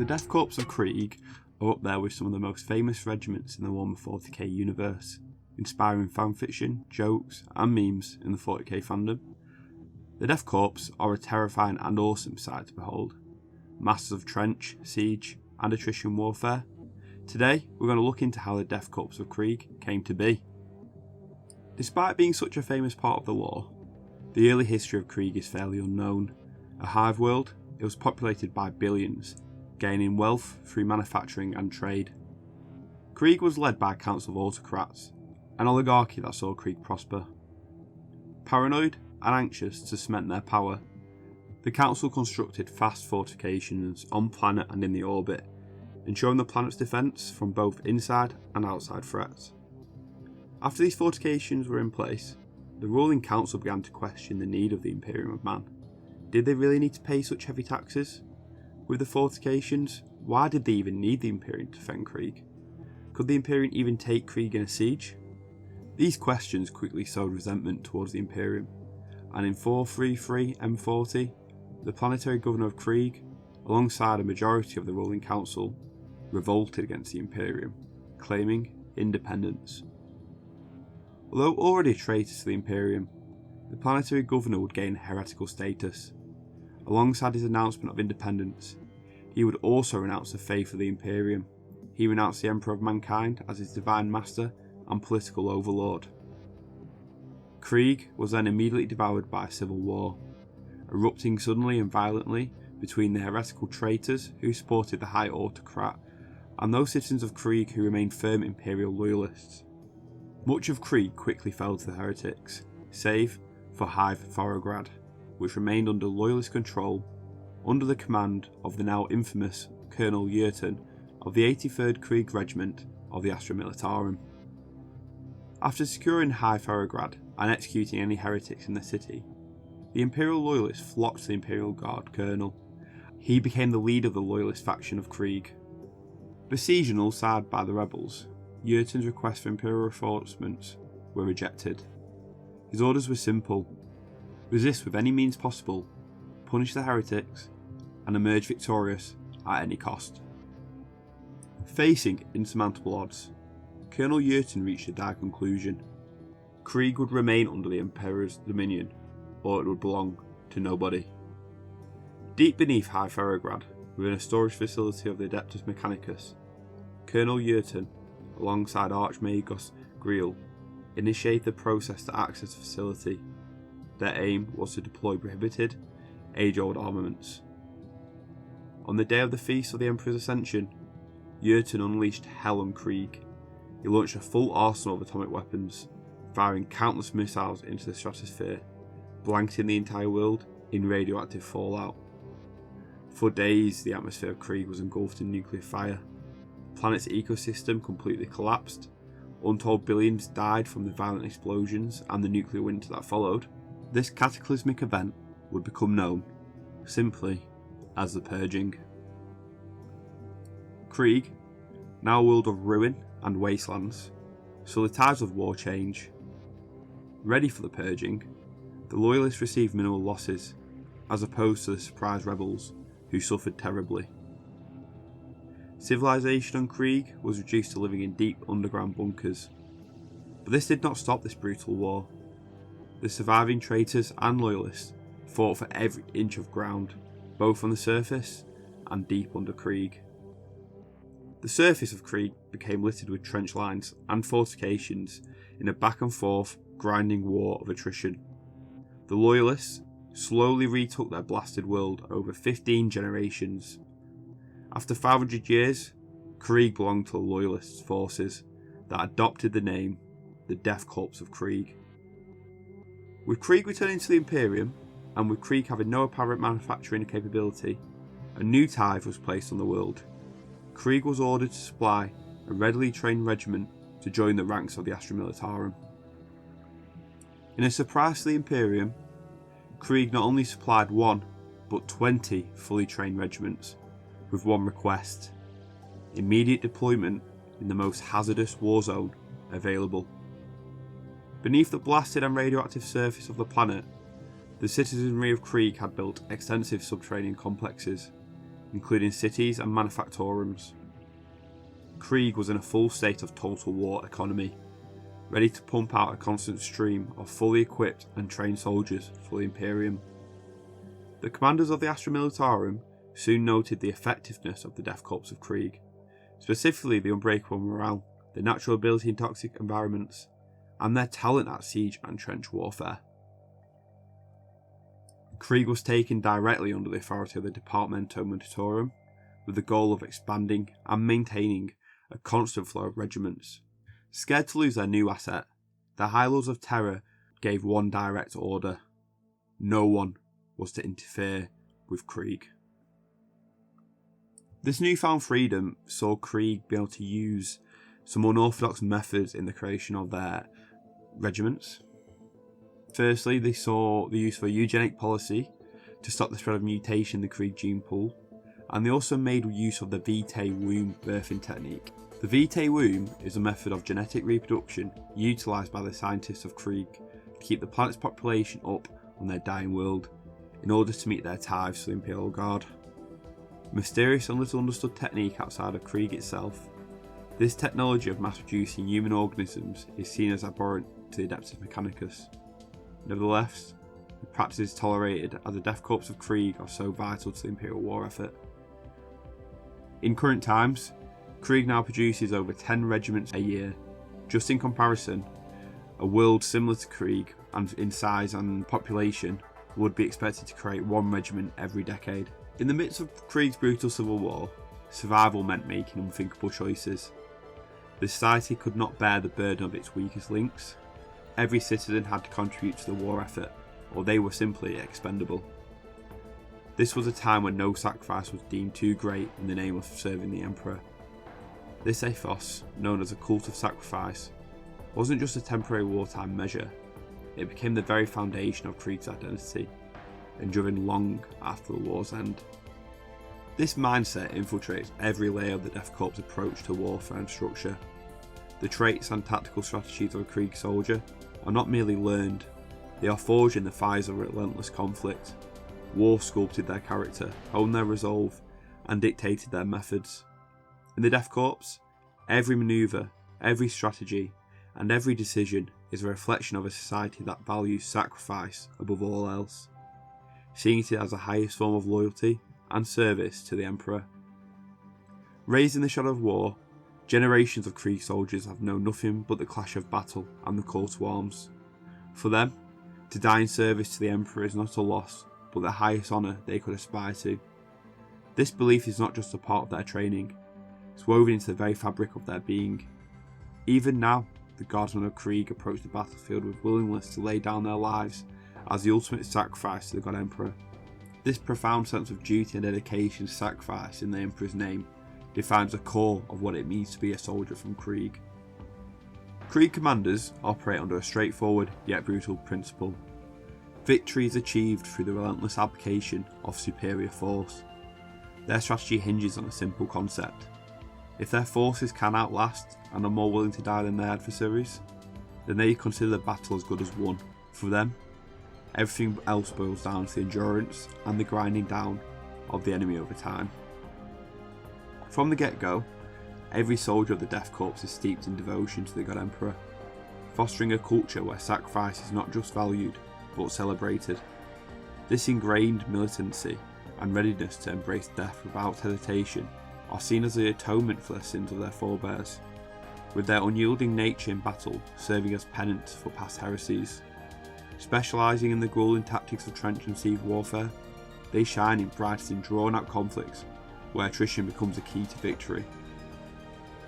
The Death Korps of Krieg are up there with some of the most famous regiments in the Warhammer 40k universe, inspiring fanfiction, jokes and memes in the 40k fandom. The Death Korps are a terrifying and awesome sight to behold, masters of trench, siege and attrition warfare. Today we're going to look into how the Death Korps of Krieg came to be. Despite being such a famous part of the lore, the early history of Krieg is fairly unknown. A hive world, it was populated by billions, gaining wealth through manufacturing and trade. Krieg was led by a council of autocrats, an oligarchy that saw Krieg prosper. Paranoid and anxious to cement their power, the council constructed fast fortifications on planet and in the orbit, ensuring the planet's defence from both inside and outside threats. After these fortifications were in place, the ruling council began to question the need of the Imperium of Man. Did they really need to pay such heavy taxes? With the fortifications, why did they even need the Imperium to defend Krieg? Could the Imperium even take Krieg in a siege? These questions quickly sowed resentment towards the Imperium, and in 433 M40, the planetary governor of Krieg, alongside a majority of the ruling council, revolted against the Imperium, claiming independence. Although already a traitor to the Imperium, the planetary governor would gain heretical status. Alongside his announcement of independence, he would also renounce the faith of the Imperium. He renounced the Emperor of Mankind as his divine master and political overlord. Krieg was then immediately devoured by a civil war, erupting suddenly and violently between the heretical traitors who supported the High Autocrat and those citizens of Krieg who remained firm Imperial loyalists. Much of Krieg quickly fell to the heretics, save for Hive, which remained under loyalist control under the command of the now infamous Colonel Jurten of the 83rd Krieg Regiment of the Astra Militarum. After securing Hive and executing any heretics in the city, the Imperial loyalists flocked to the Imperial Guard Colonel. He became the leader of the loyalist faction of Krieg. Besieged on all sides by the rebels, Jurten's requests for Imperial reinforcements were rejected. His orders were simple: resist with any means possible, punish the heretics, and emerge victorious at any cost. Facing insurmountable odds, Colonel Jurten reached a dire conclusion: Krieg would remain under the Emperor's dominion, or it would belong to nobody. Deep beneath High Ferrograd, within a storage facility of the Adeptus Mechanicus, Colonel Jurten, alongside Archmagos Griel, initiated the process to access the facility. Their aim was to deploy prohibited, age-old armaments. On the day of the feast of the Emperor's Ascension, Jurten unleashed hell on Krieg. He launched a full arsenal of atomic weapons, firing countless missiles into the stratosphere, blanketing the entire world in radioactive fallout. For days, the atmosphere of Krieg was engulfed in nuclear fire. The planet's ecosystem completely collapsed. Untold billions died from the violent explosions and the nuclear winter that followed. This cataclysmic event would become known simply as the Purging. Krieg, now a world of ruin and wastelands, so the tides of war change. Ready for the Purging, the Loyalists received minimal losses, as opposed to the surprise rebels who suffered terribly. Civilization on Krieg was reduced to living in deep underground bunkers, but this did not stop this brutal war. The surviving traitors and loyalists fought for every inch of ground, both on the surface and deep under Krieg. The surface of Krieg became littered with trench lines and fortifications in a back and forth, grinding war of attrition. The loyalists slowly retook their blasted world over 15 generations. After 500 years, Krieg belonged to the loyalists' forces that adopted the name the Death Korps of Krieg. With Krieg returning to the Imperium, and with Krieg having no apparent manufacturing capability, a new tithe was placed on the world. Krieg was ordered to supply a readily trained regiment to join the ranks of the Astra Militarum. In a surprise to the Imperium, Krieg not only supplied one, but 20 fully trained regiments, with one request: immediate deployment in the most hazardous war zone available. Beneath the blasted and radioactive surface of the planet, the citizenry of Krieg had built extensive subterranean complexes, including cities and manufactorums. Krieg was in a full state of total war economy, ready to pump out a constant stream of fully equipped and trained soldiers for the Imperium. The commanders of the Astra Militarum soon noted the effectiveness of the Death Korps of Krieg, specifically the unbreakable morale, their natural ability in toxic environments, and their talent at siege and trench warfare. Krieg was taken directly under the authority of the Departamento Militarum, with the goal of expanding and maintaining a constant flow of regiments. Scared to lose their new asset, the High Lords of Terror gave one direct order: no one was to interfere with Krieg. This newfound freedom saw Krieg be able to use some unorthodox methods in the creation of their regiments. Firstly, they saw the use of a eugenic policy to stop the spread of mutation in the Krieg gene pool, and they also made use of the Vitae womb birthing technique. The Vitae womb is a method of genetic reproduction utilised by the scientists of Krieg to keep the planet's population up on their dying world, in order to meet their tithes for the Imperial Guard. A mysterious and little understood technique outside of Krieg itself, this technology of mass producing human organisms is seen as abhorrent to the Adeptus Mechanicus. Nevertheless, the practice is tolerated as the Death Korps of Krieg are so vital to the Imperial war effort. In current times, Krieg now produces over 10 regiments a year. Just in comparison, a world similar to Krieg and in size and population would be expected to create one regiment every decade. In the midst of Krieg's brutal civil war, survival meant making unthinkable choices. The society could not bear the burden of its weakest links. Every citizen had to contribute to the war effort, or they were simply expendable. This was a time when no sacrifice was deemed too great in the name of serving the Emperor. This ethos, known as a cult of sacrifice, wasn't just a temporary wartime measure, it became the very foundation of Krieg's identity, enduring long after the war's end. This mindset infiltrates every layer of the Death Korps' approach to warfare and structure. The traits and tactical strategies of a Krieg soldier are not merely learned, they are forged in the fires of relentless conflict. War sculpted their character, honed their resolve, and dictated their methods. In the Death Korps, every manoeuvre, every strategy, and every decision is a reflection of a society that values sacrifice above all else, seeing it as the highest form of loyalty and service to the Emperor. Raised in the shadow of war, generations of Krieg soldiers have known nothing but the clash of battle and the call to arms. For them, to die in service to the Emperor is not a loss, but the highest honour they could aspire to. This belief is not just a part of their training, it's woven into the very fabric of their being. Even now, the guardsmen of Krieg approach the battlefield with willingness to lay down their lives as the ultimate sacrifice to the God Emperor. This profound sense of duty and dedication to sacrifice in the Emperor's name defines the core of what it means to be a soldier from Krieg. Krieg commanders operate under a straightforward yet brutal principle. Victory is achieved through the relentless application of superior force. Their strategy hinges on a simple concept. If their forces can outlast and are more willing to die than their adversaries, then they consider the battle as good as won. For them, everything else boils down to the endurance and the grinding down of the enemy over time. From the get-go, every soldier of the Death Korps is steeped in devotion to the God Emperor, fostering a culture where sacrifice is not just valued, but celebrated. This ingrained militancy and readiness to embrace death without hesitation are seen as the atonement for the sins of their forebears, with their unyielding nature in battle serving as penance for past heresies. Specialising in the grueling tactics of trench and siege warfare, they shine in brightest and drawn-out conflicts where attrition becomes a key to victory.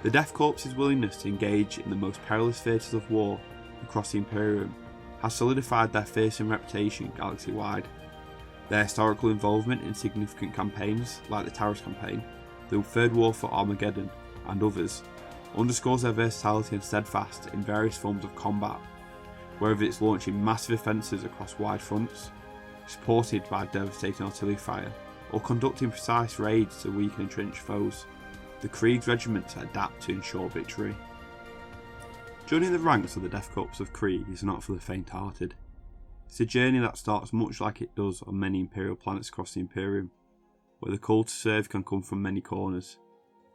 The Death Korps' willingness to engage in the most perilous theatres of war across the Imperium has solidified their fearsome reputation galaxy-wide. Their historical involvement in significant campaigns like the Taurus campaign, the Third War for Armageddon, and others, underscores their versatility and steadfast in various forms of combat, whether it's launching massive offences across wide fronts, supported by devastating artillery fire, or conducting precise raids to weaken entrenched foes. The Krieg's regiments adapt to ensure victory. Joining the ranks of the Death Korps of Krieg is not for the faint-hearted. It's a journey that starts much like it does on many Imperial planets across the Imperium, where the call to serve can come from many corners.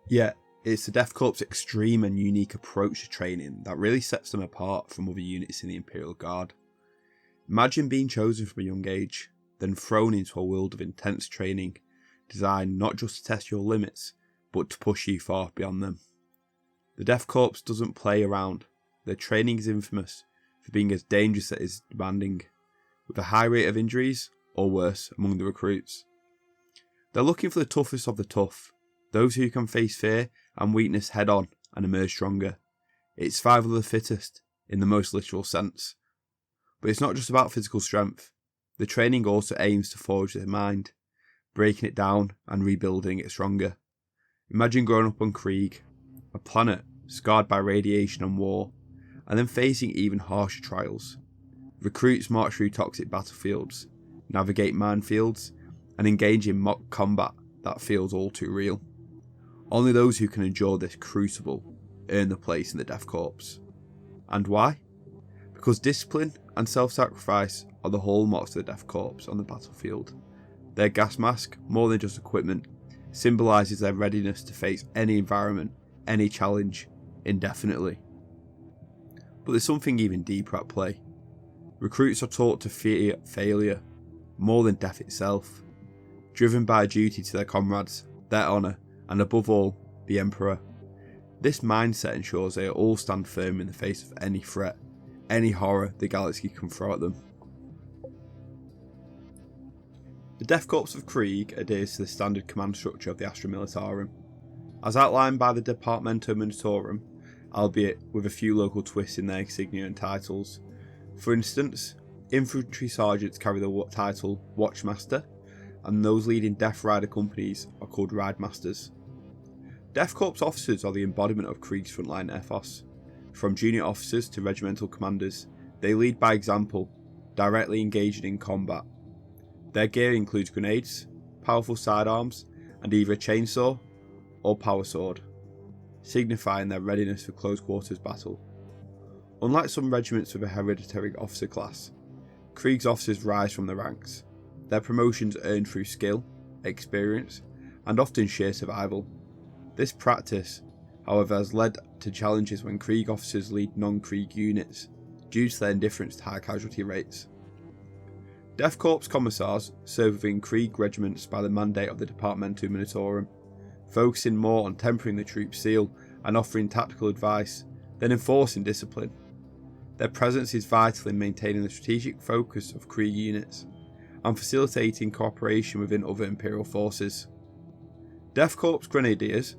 Yet, it's the Death Korps' extreme and unique approach to training that really sets them apart from other units in the Imperial Guard. Imagine being chosen from a young age, then thrown into a world of intense training, designed not just to test your limits, but to push you far beyond them. The Death Korps doesn't play around. Their training is infamous for being as dangerous as it is demanding, with a high rate of injuries, or worse, among the recruits. They're looking for the toughest of the tough, those who can face fear and weakness head on and emerge stronger. It's survival of the fittest, in the most literal sense. But it's not just about physical strength. The training also aims to forge their mind, breaking it down and rebuilding it stronger. Imagine growing up on Krieg, a planet scarred by radiation and war, and then facing even harsher trials. Recruits march through toxic battlefields, navigate minefields, and engage in mock combat that feels all too real. Only those who can endure this crucible earn the place in the Death Korps. And why? Because discipline and self-sacrifice are the hallmarks of the Death Korps on the battlefield. Their gas mask, more than just equipment, symbolises their readiness to face any environment, any challenge, indefinitely. But there's something even deeper at play. Recruits are taught to fear failure, more than death itself, driven by a duty to their comrades, their honour, and above all, the Emperor. This mindset ensures they all stand firm in the face of any threat, any horror the galaxy can throw at them. The Death Korps of Krieg adheres to the standard command structure of the Astra Militarum, as outlined by the Departmentum Militarum, albeit with a few local twists in their insignia and titles. For instance, infantry sergeants carry the title Watchmaster, and those leading Death Rider companies are called Ride Masters. Death Korps officers are the embodiment of Krieg's frontline ethos. From junior officers to regimental commanders, they lead by example, directly engaging in combat. Their gear includes grenades, powerful sidearms, and either a chainsaw or power sword, signifying their readiness for close quarters battle. Unlike some regiments with a hereditary officer class, Krieg's officers rise from the ranks. Their promotions earned through skill, experience, and often sheer survival. This practice, however, has led to challenges when Krieg officers lead non-Krieg units, due to their indifference to high casualty rates. Death Korps commissars serve within Krieg regiments by the mandate of the Departmentum Militarum, focusing more on tempering the troops' zeal and offering tactical advice than enforcing discipline. Their presence is vital in maintaining the strategic focus of Krieg units and facilitating cooperation within other Imperial forces. Death Korps Grenadiers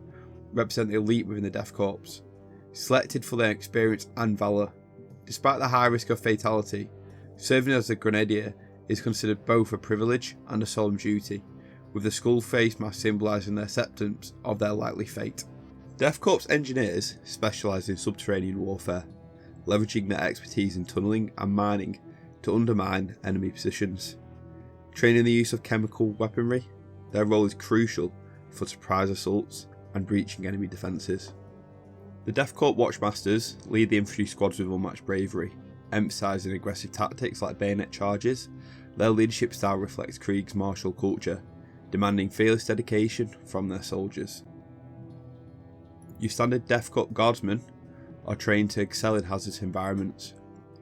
represent the elite within the Death Korps, selected for their experience and valour. Despite the high risk of fatality, serving as a Grenadier is considered both a privilege and a solemn duty, with the skull face mask symbolising the acceptance of their likely fate. Death Korps engineers specialise in subterranean warfare, leveraging their expertise in tunnelling and mining to undermine enemy positions. Training the use of chemical weaponry, their role is crucial for surprise assaults and breaching enemy defences. The Death Korps Watchmasters lead the infantry squads with unmatched bravery, emphasising aggressive tactics like bayonet charges. Their leadership style reflects Krieg's martial culture, demanding fearless dedication from their soldiers. Your standard Death Korps guardsmen are trained to excel in hazardous environments,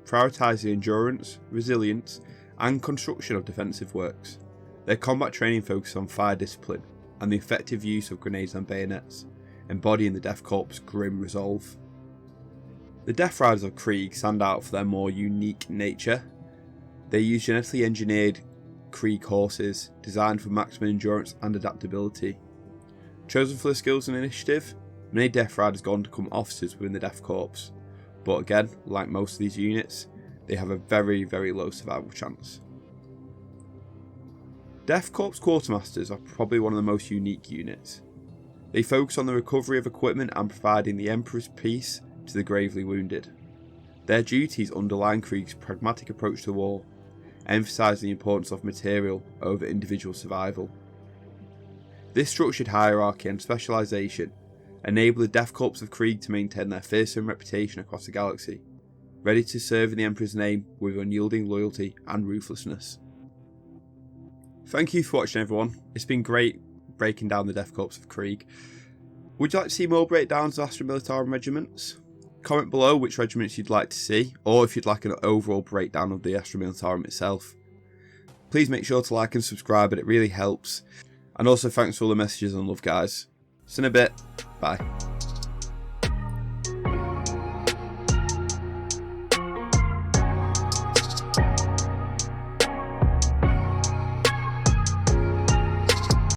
prioritising endurance, resilience, and construction of defensive works. Their combat training focuses on fire discipline and the effective use of grenades and bayonets, embodying the Death Korps' grim resolve. The Death Riders of Krieg stand out for their more unique nature. They use genetically engineered Krieg horses designed for maximum endurance and adaptability. Chosen for their skills and initiative, many Death Riders go on to become officers within the Death Korps, but again, like most of these units, they have a very, very low survival chance. Death Korps Quartermasters are probably one of the most unique units. They focus on the recovery of equipment and providing the Emperor's peace to the gravely wounded. Their duties underline Krieg's pragmatic approach to war, emphasising the importance of material over individual survival. This structured hierarchy and specialisation enable the Death Korps of Krieg to maintain their fearsome reputation across the galaxy, ready to serve in the Emperor's name with unyielding loyalty and ruthlessness. Thank you for watching, everyone. It's been great breaking down the Death Korps of Krieg. Would you like to see more breakdowns of Astra Militarum regiments? Comment below which regiments you'd like to see, or if you'd like an overall breakdown of the Astra Militarum itself. Please make sure to like and subscribe, it really helps. And also thanks for all the messages and love, guys. See you in a bit. Bye.